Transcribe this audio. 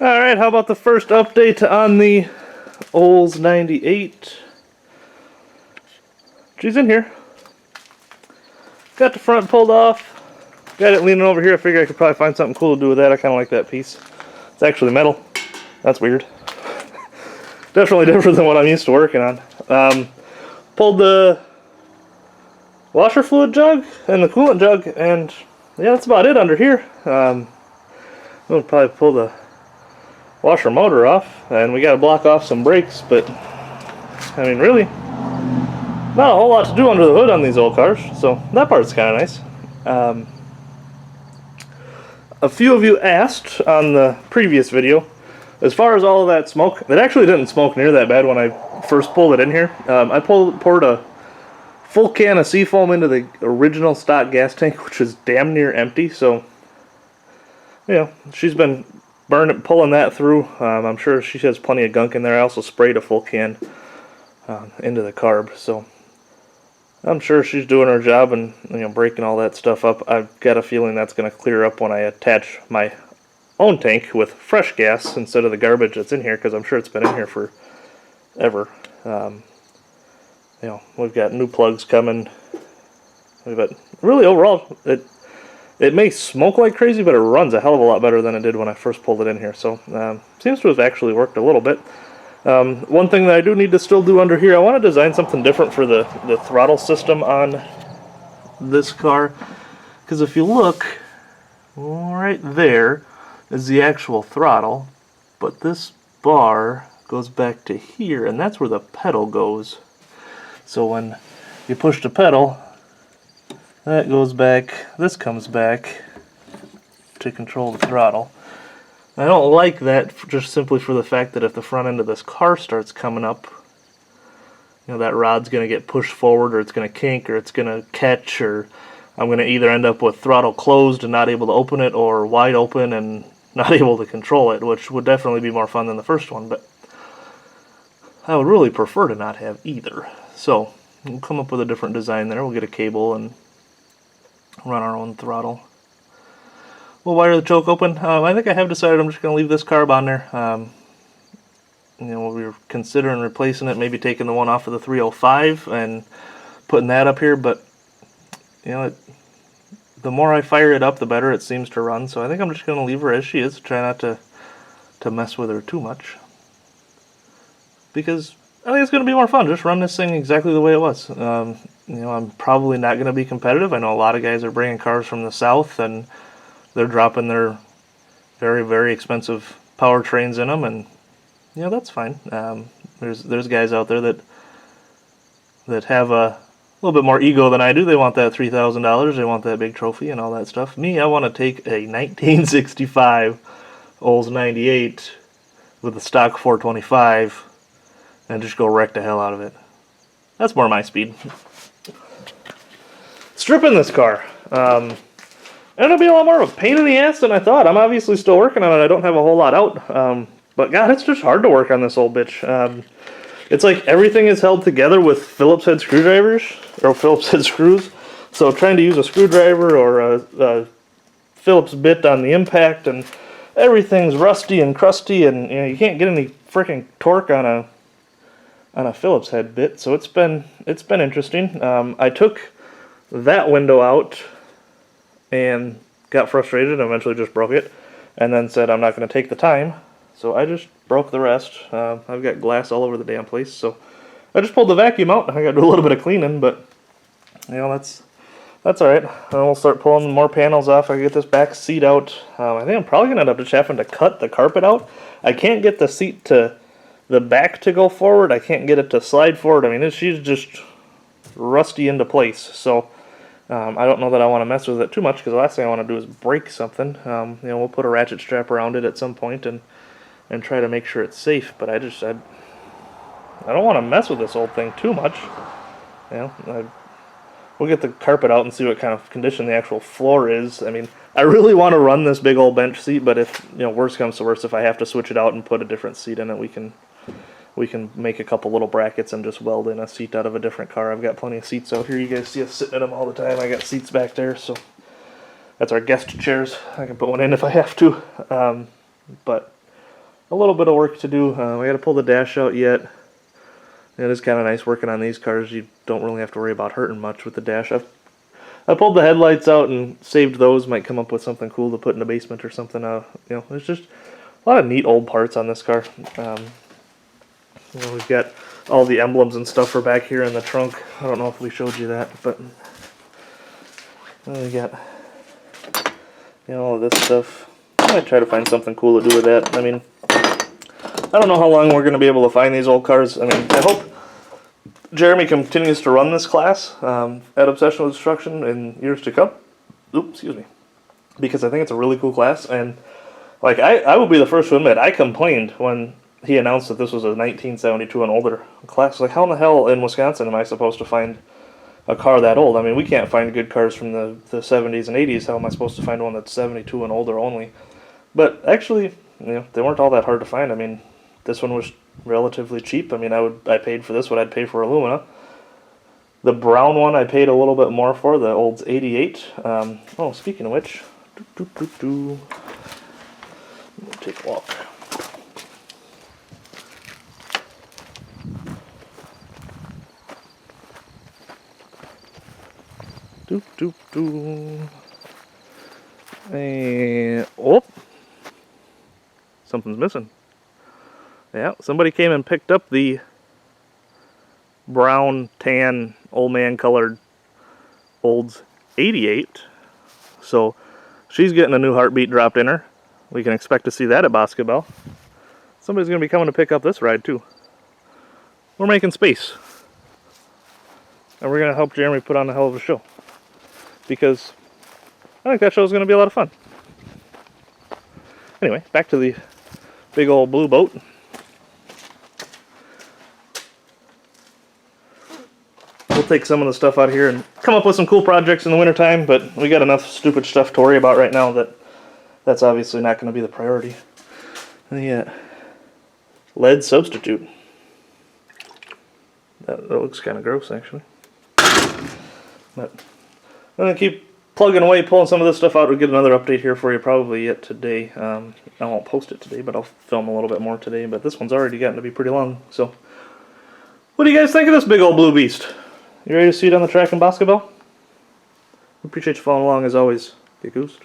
Alright, how about the first update on the Olds 98? She's in here. Got the front pulled off. Got it leaning over here. I figured I could probably find something cool to do with that. I kind of like that piece. It's actually metal. That's weird. Definitely different than what I'm used to working on. Pulled the washer fluid jug and the coolant jug, and yeah, that's about it under here. We'll probably pull the washer motor off, and we got to block off some brakes, but I mean, really, not a whole lot to do under the hood on these old cars, so that part's kind of nice. A few of you asked on the previous video, as far as all of that smoke, it actually didn't smoke near that bad when I first pulled it in here. I poured a full can of Seafoam into the original stock gas tank, which is damn near empty, so, you know, she's been pulling that through. I'm sure she has plenty of gunk in there. I also sprayed a full can into the carb, so I'm sure she's doing her job and, you know, breaking all that stuff up. I've got a feeling that's going to clear up when I attach my own tank with fresh gas instead of the garbage that's in here, because I'm sure it's been in here forever. You know, we've got new plugs coming. But really, overall, it may smoke like crazy, but it runs a hell of a lot better than it did when I first pulled it in here. So, seems to have actually worked a little bit. One thing that I do need to still do under here, I want to design something different for the throttle system on this car. Because if you look, right there is the actual throttle, but this bar goes back to here, and that's where the pedal goes. So when you push the pedal, that goes back, this comes back to control the throttle. I don't like that just simply for the fact that if the front end of this car starts coming up, you know, that rod's going to get pushed forward, or it's going to kink, or it's going to catch, or I'm going to either end up with throttle closed and not able to open it, or wide open and not able to control it, which would definitely be more fun than the first one, but I would really prefer to not have either. So we'll come up with a different design there. We'll get a cable and run our own throttle. We'll wire the choke open. I think I have decided I'm just going to leave this carb on there. You know, we were considering replacing it, maybe taking the one off of the 305 and putting that up here, but you know, the more I fire it up, the better it seems to run. So I think I'm just going to leave her as she is. Try not to mess with her too much, because I think it's going to be more fun. Just run this thing exactly the way it was. You know, I'm probably not going to be competitive. I know a lot of guys are bringing cars from the south, and they're dropping their very, very expensive powertrains in them, and you know, that's fine. There's guys out there that have a little bit more ego than I do. They want that $3,000. They want that big trophy and all that stuff. Me, I want to take a 1965 Olds 98 with a stock 425 and just go wreck the hell out of it. That's more my speed. Stripping this car. It'll be a lot more of a pain in the ass than I thought. I'm obviously still working on it. I don't have a whole lot out. But God, it's just hard to work on this old bitch. It's like everything is held together with Phillips head screwdrivers, or Phillips head screws. So trying to use a screwdriver or a Phillips bit on the impact, and everything's rusty and crusty, and you know, you can't get any freaking torque on a Phillips head bit. So it's been interesting. I took that window out and got frustrated and eventually just broke it, and then said I'm not going to take the time, so I just broke the rest. I've got glass all over the damn place, so I just pulled the vacuum out. I got to do a little bit of cleaning, but you know, that's alright. And we'll start pulling more panels off. I get this back seat out. I think I'm probably going to end up just having to cut the carpet out. I can't get the seat to the back to go forward. I can't get it to slide forward. I mean, she's just rusty into place, so I don't know that I want to mess with it too much, because the last thing I want to do is break something. You know, we'll put a ratchet strap around it at some point and try to make sure it's safe, but I don't want to mess with this old thing too much. You know, we'll get the carpet out and see what kind of condition the actual floor is. I mean, I really want to run this big old bench seat, but if, you know, worst comes to worst, if I have to switch it out and put a different seat in it, we can make a couple little brackets and just weld in a seat out of a different car. I've got plenty of seats out here. You guys see us sitting in them all the time. I got seats back there, so that's our guest chairs. I can put one in if I have to. But a little bit of work to do. I got to pull the dash out yet. It is kind of nice working on these cars. You don't really have to worry about hurting much with the dash. I pulled the headlights out and saved those. Might come up with something cool to put in the basement or something. There's just a lot of neat old parts on this car. We've got all the emblems and stuff are back here in the trunk. I don't know if we showed you that, but we got all of this stuff. I might try to find something cool to do with that. I mean, I don't know how long we're going to be able to find these old cars. I mean, I hope Jeremy continues to run this class at Obsession with Destruction in years to come. Oops, excuse me. Because I think it's a really cool class, and like I will be the first to admit, I complained when he announced that this was a 1972 and older class. Like, how in the hell in Wisconsin am I supposed to find a car that old? I mean, we can't find good cars from the 70s and 80s. How am I supposed to find one that's 72 and older only? But actually, they weren't all that hard to find. I mean, this one was relatively cheap. I mean, I paid for this what I'd pay for Illumina. The brown one I paid a little bit more for, the Olds 88. Speaking of which, take a walk. And something's missing. Yeah, somebody came and picked up the brown, tan, old man colored Olds 88. So she's getting a new heartbeat dropped in her. We can expect to see that at Boscobel. Somebody's going to be coming to pick up this ride too. We're making space. And we're going to help Jeremy put on a hell of a show. Because I think that show is going to be a lot of fun. Anyway, back to the big old blue boat. We'll take some of the stuff out here and come up with some cool projects in the wintertime, but we got enough stupid stuff to worry about right now that's obviously not going to be the priority. The lead substitute. That looks kind of gross, actually. But I'm going to keep plugging away, pulling some of this stuff out. We'll get another update here for you probably yet today. I won't post it today, but I'll film a little bit more today. But this one's already gotten to be pretty long. So, what do you guys think of this big old blue beast? You ready to see it on the track in Boscobel? Appreciate you following along as always. Get goosed.